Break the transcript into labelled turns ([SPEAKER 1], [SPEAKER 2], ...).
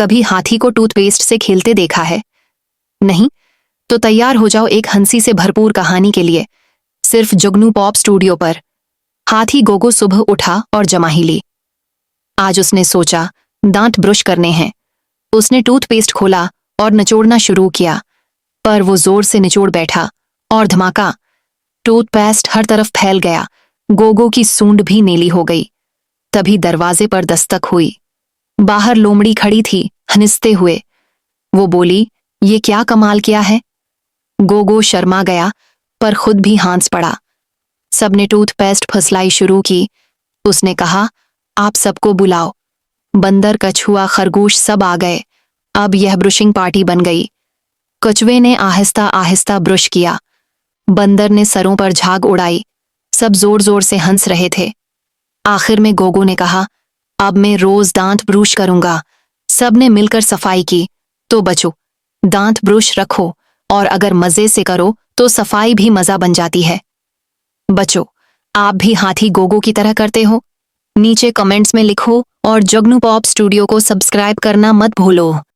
[SPEAKER 1] कभी हाथी को टूथपेस्ट से खेलते देखा है? नहीं? तो तैयार हो जाओ एक हंसी से भरपूर कहानी के लिए, सिर्फ जुगनू पॉप स्टूडियो पर। हाथी गोगो सुबह उठा और जमाही ली। आज उसने सोचा दांत ब्रश करने हैं। उसने टूथपेस्ट खोला और निचोड़ना शुरू किया, पर वो जोर से निचोड़ बैठा और धमाका, टूथपेस्ट हर तरफ फैल गया। गोगो की सूंड भी नीली हो गई। तभी दरवाजे पर दस्तक हुई। बाहर लोमड़ी खड़ी थी, हंसते हुए। वो बोली, ये क्या कमाल किया है? गोगो शर्मा गया, पर खुद भी हंस पड़ा। सबने टूथपेस्ट फसलाई शुरू की। उसने कहा, आप सबको बुलाओ। बंदर, कछुआ, खरगोश सब आ गए। अब यह ब्रशिंग पार्टी बन गई। कछुए ने आहिस्ता आहिस्ता ब्रश किया। बंदर ने सरों पर झाग उड़ाई। सब जोर जोर से हंस रहे थे। आखिर में गोगो ने कहा, अब मैं रोज दांत ब्रश करूंगा। सबने मिलकर सफाई की। तो बच्चों, दांत ब्रश रखो, और अगर मजे से करो तो सफाई भी मजा बन जाती है। बच्चों, आप भी हाथी गोगो की तरह करते हो? नीचे कमेंट्स में लिखो और जुगनू पॉप स्टूडियो को सब्सक्राइब करना मत भूलो।